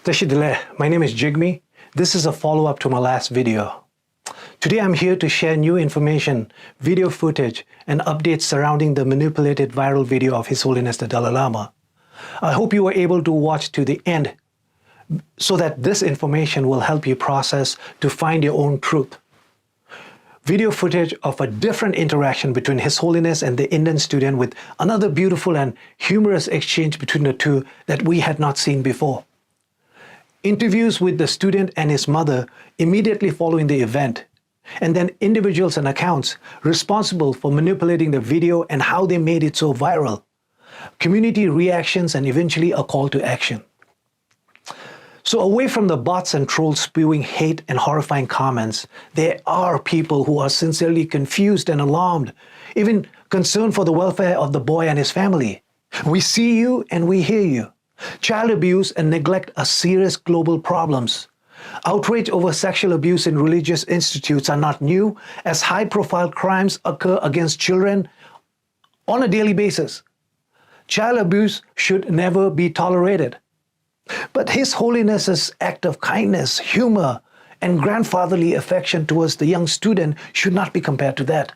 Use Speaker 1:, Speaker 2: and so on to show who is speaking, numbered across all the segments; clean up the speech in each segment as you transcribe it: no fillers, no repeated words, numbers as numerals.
Speaker 1: Tashidile, my name is Jigme. This is a follow-up to my last video. Today I'm here to share new information, video footage, and updates surrounding the manipulated viral video of His Holiness the Dalai Lama. I hope you were able to watch to the end so that this information will help you process to find your own truth. Video footage of a different interaction between His Holiness and the Indian student with another beautiful and humorous exchange between the two that we had not seen before. Interviews with the student and his mother immediately following the event, and then individuals and accounts responsible for manipulating the video and how they made it so viral. Community reactions and eventually a call to action. So away from the bots and trolls spewing hate and horrifying comments, there are people who are sincerely confused and alarmed, even concerned for the welfare of the boy and his family. We see you and we hear you. Child abuse and neglect are serious global problems. Outrage over sexual abuse in religious institutes are not new, as high-profile crimes occur against children on a daily basis. Child abuse should never be tolerated. But His Holiness's act of kindness, humor, and grandfatherly affection towards the young student should not be compared to that.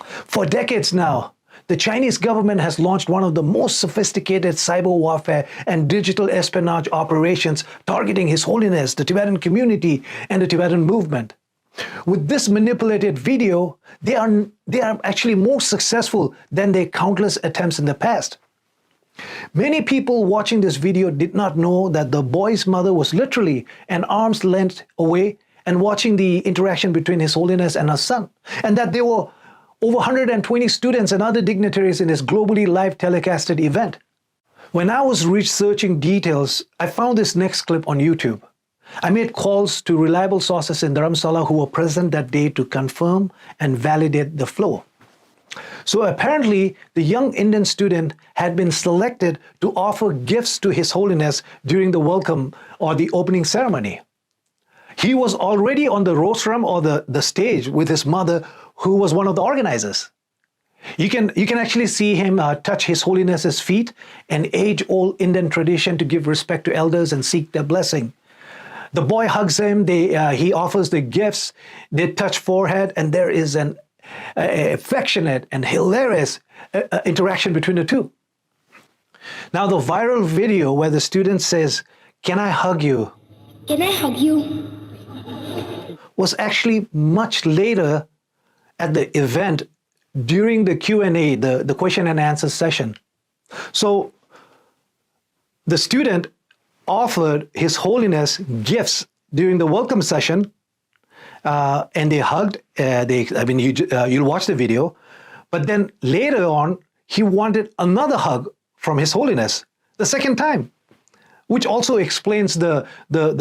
Speaker 1: For decades now, the Chinese government has launched one of the most sophisticated cyber warfare and digital espionage operations targeting His Holiness, the Tibetan community, and the Tibetan movement. With this manipulated video, they are actually more successful than their countless attempts in the past. Many people watching this video did not know that the boy's mother was literally an arm's length away and watching the interaction between His Holiness and her son, and that there were over 120 students and other dignitaries in this globally live telecasted event. When I was researching details, I found this next clip on YouTube. I made calls to reliable sources in Dharamsala who were present that day to confirm and validate the flow. So apparently, the young Indian student had been selected to offer gifts to His Holiness during the welcome or the opening ceremony. He was already on the rostrum or the stage with his mother, who was one of the organizers. You can actually see him touch His Holiness's feet, an age-old Indian tradition to give respect to elders and seek their blessing. The boy hugs him, he offers the gifts, they touch forehead, and there is an affectionate and hilarious interaction between the two. Now the viral video where the student says, "Can I hug you?"
Speaker 2: Can I hug you?
Speaker 1: Was actually much later at the event during the Q&A, the question and answer session. So the student offered His Holiness gifts during the welcome session, and they hugged. You'll watch the video, but then later on, he wanted another hug from His Holiness, the second time, which also explains the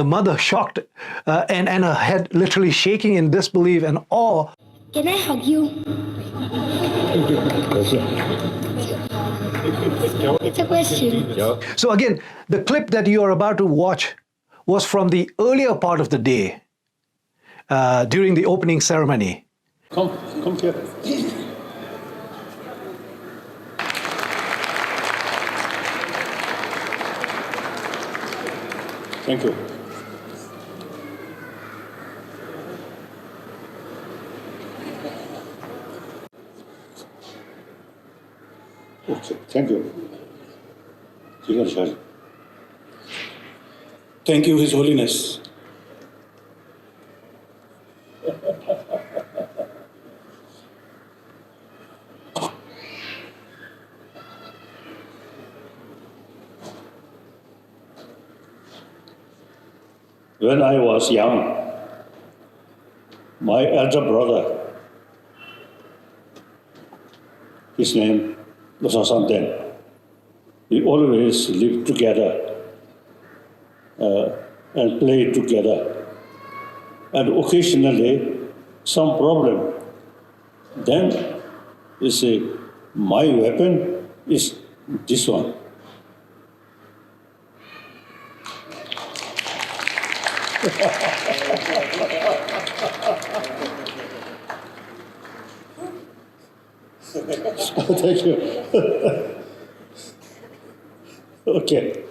Speaker 1: mother shocked and her head literally shaking in disbelief and awe.
Speaker 2: Can I hug you? It's a question.
Speaker 1: So again, the clip that you are about to watch was from the earlier part of the day, during the opening ceremony.
Speaker 3: Come here. Thank you. Okay, thank you.
Speaker 4: Thank you, His Holiness.
Speaker 3: When I was young, my elder brother, his name was Santen. We always lived together and played together. And occasionally, some problem. Then you say, my weapon is this one. Thank you. Okay.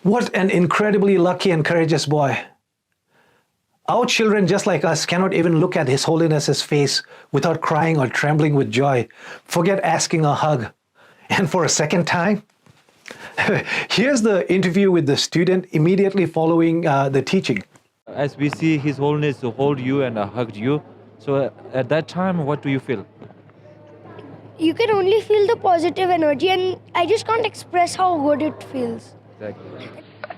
Speaker 1: What an incredibly lucky and courageous boy. Our children, just like us, cannot even look at His Holiness's face without crying or trembling with joy. Forget asking a hug. And for a second time, here's the interview with the student immediately following the teaching.
Speaker 5: As we see His Holiness hold you and hugged you, so at that time, what do you feel?
Speaker 2: You can only feel the positive energy, and I just can't express how good it feels.
Speaker 5: Exactly.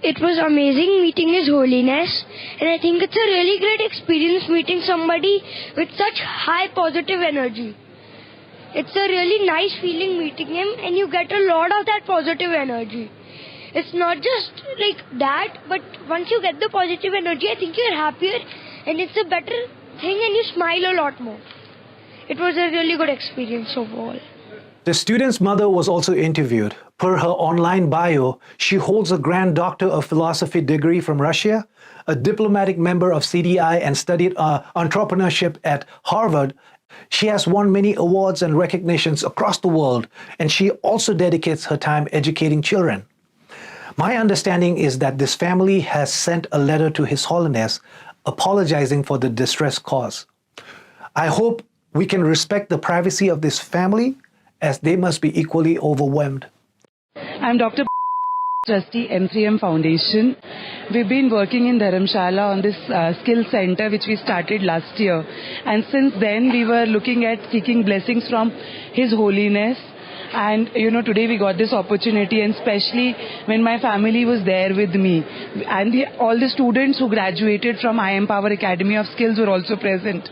Speaker 2: It was amazing meeting His Holiness, and I think it's a really great experience meeting somebody with such high positive energy. It's a really nice feeling meeting him, and you get a lot of that positive energy. It's not just like that, but once you get the positive energy, I think you're happier, and it's a better thing, and you smile a lot more. It was a really good experience overall.
Speaker 1: The student's mother was also interviewed. Per her online bio, she holds a Grand Doctor of Philosophy degree from Russia, a diplomatic member of CDI, and studied entrepreneurship at Harvard. She has won many awards and recognitions across the world, and she also dedicates her time educating children. My understanding is that this family has sent a letter to His Holiness apologizing for the distress caused. I hope we can respect the privacy of this family, as they must be equally overwhelmed.
Speaker 6: I'm Dr. Trustee M3M Foundation. We've been working in Dharamshala on this skill center which we started last year, and since then we were looking at seeking blessings from His Holiness. And today we got this opportunity, and especially when my family was there with me, and all the students who graduated from I Empower Academy of Skills were also present.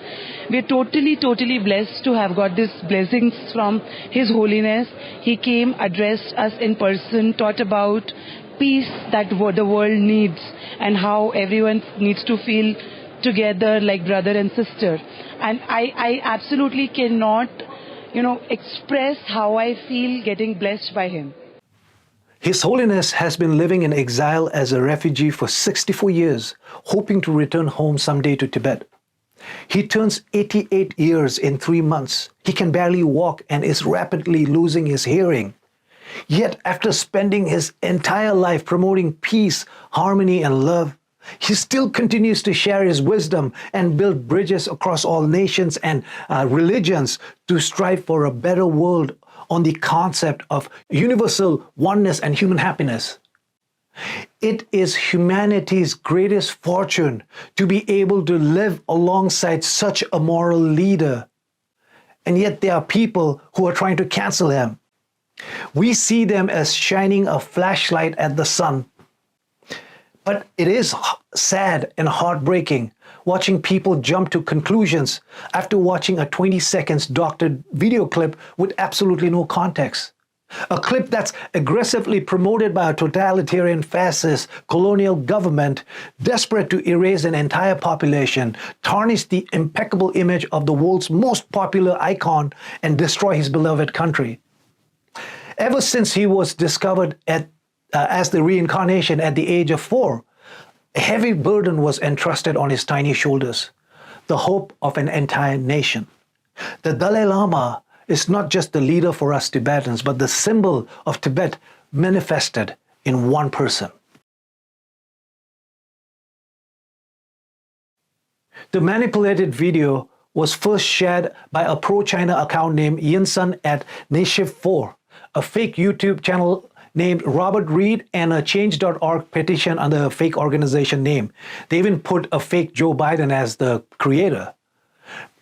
Speaker 6: We're totally blessed to have got these blessings from His Holiness. He came, addressed us in person, taught about peace that the world needs, and how everyone needs to feel together like brother and sister. And I absolutely cannot express how I feel getting blessed by him.
Speaker 1: His Holiness has been living in exile as a refugee for 64 years, hoping to return home someday to Tibet. He turns 88 years in 3 months. He can barely walk and is rapidly losing his hearing. Yet, after spending his entire life promoting peace, harmony, and love, he still continues to share his wisdom and build bridges across all nations and religions to strive for a better world on the concept of universal oneness and human happiness. It is humanity's greatest fortune to be able to live alongside such a moral leader. And yet there are people who are trying to cancel him. We see them as shining a flashlight at the sun. But it is sad and heartbreaking watching people jump to conclusions after watching a 20 seconds doctored video clip with absolutely no context. A clip that's aggressively promoted by a totalitarian fascist colonial government desperate to erase an entire population, tarnish the impeccable image of the world's most popular icon, and destroy his beloved country. Ever since he was discovered as the reincarnation at the age of 4, a heavy burden was entrusted on his tiny shoulders, the hope of an entire nation. The Dalai Lama is not just the leader for us Tibetans, but the symbol of Tibet manifested in one person. The manipulated video was first shared by a pro-China account named Yinsun at Nashiv4, a fake YouTube channel named Robert Reed, and a Change.org petition under a fake organization name. They even put a fake Joe Biden as the creator.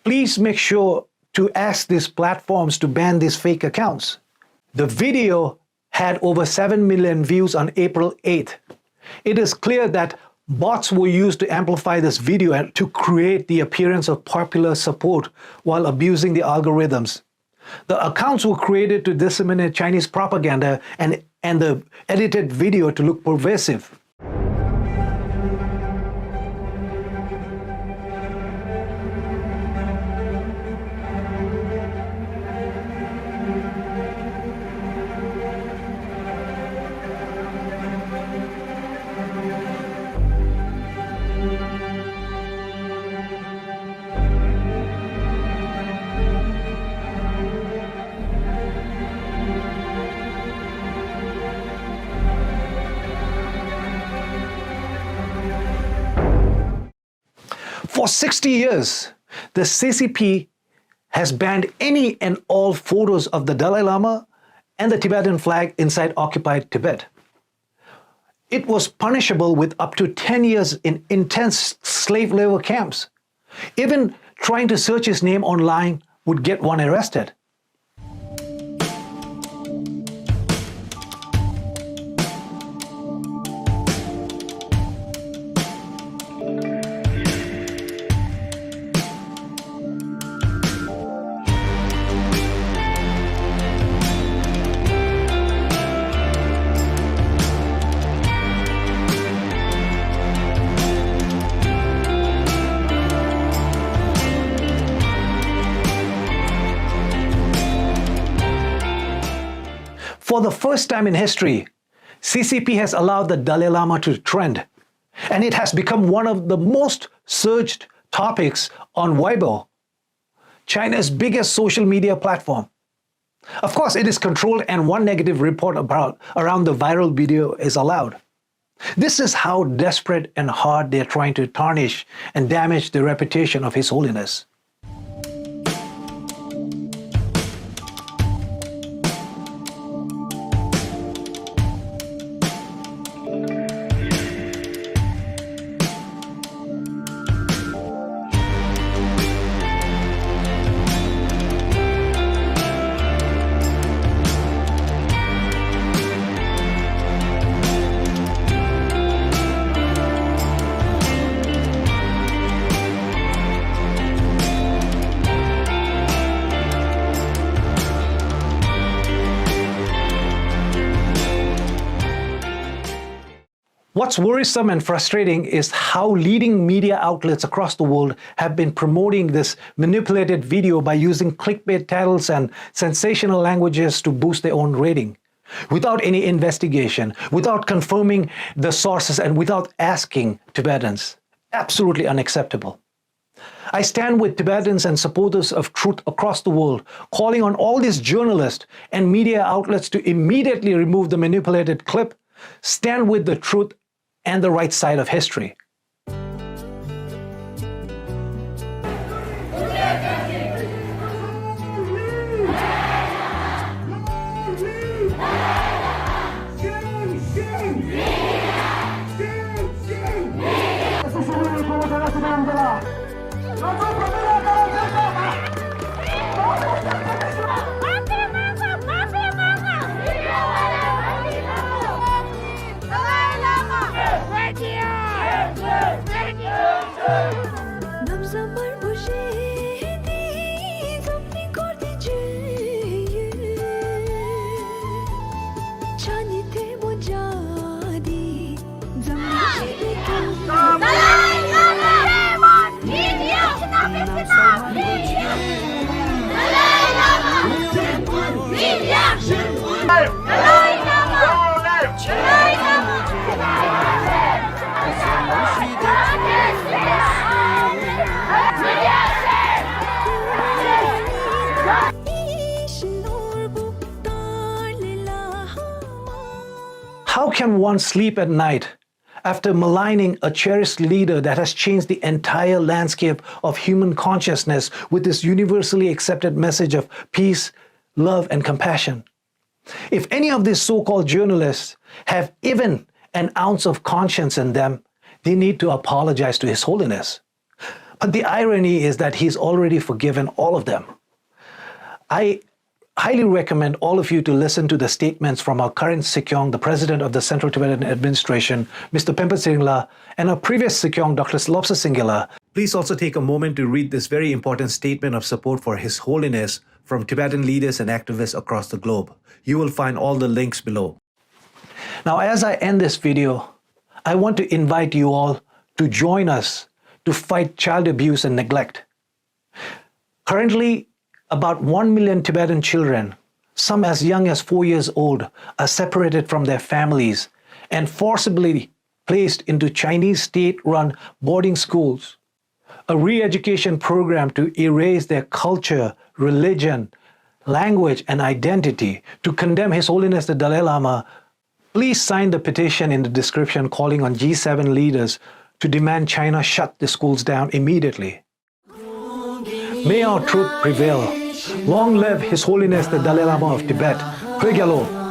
Speaker 1: Please make sure to ask these platforms to ban these fake accounts. The video had over 7 million views on April 8th. It is clear that bots were used to amplify this video and to create the appearance of popular support while abusing the algorithms. The accounts were created to disseminate Chinese propaganda and the edited video to look pervasive. For 60 years, the CCP has banned any and all photos of the Dalai Lama and the Tibetan flag inside occupied Tibet. It was punishable with up to 10 years in intense slave labor camps. Even trying to search his name online would get one arrested. For the first time in history, CCP has allowed the Dalai Lama to trend, and it has become one of the most searched topics on Weibo, China's biggest social media platform. Of course, it is controlled, and one negative report around the viral video is allowed. This is how desperate and hard they are trying to tarnish and damage the reputation of His Holiness. What's worrisome and frustrating is how leading media outlets across the world have been promoting this manipulated video by using clickbait titles and sensational languages to boost their own rating, without any investigation, without confirming the sources, and without asking Tibetans. Absolutely unacceptable. I stand with Tibetans and supporters of truth across the world, calling on all these journalists and media outlets to immediately remove the manipulated clip, stand with the truth and the right side of history. How can one sleep at night after maligning a cherished leader that has changed the entire landscape of human consciousness with this universally accepted message of peace, love, and compassion? If any of these so-called journalists have even an ounce of conscience in them, they need to apologize to His Holiness. But the irony is that He's already forgiven all of them. I highly recommend all of you to listen to the statements from our current Sikyong, the President of the Central Tibetan Administration, Mr. Pempa Singla, and our previous Sikyong, Dr. Lobsa Singila. Please also take a moment to read this very important statement of support for His Holiness from Tibetan leaders and activists across the globe. You will find all the links below. Now, as I end this video, I want to invite you all to join us to fight child abuse and neglect. Currently, about 1 million Tibetan children, some as young as 4 years old, are separated from their families and forcibly placed into Chinese state-run boarding schools, a re-education program to erase their culture, religion, language, and identity, to condemn His Holiness the Dalai Lama. Please sign the petition in the description calling on G7 leaders to demand China shut the schools down immediately. May our truth prevail. Long live His Holiness the Dalai Lama of Tibet. Pregalo.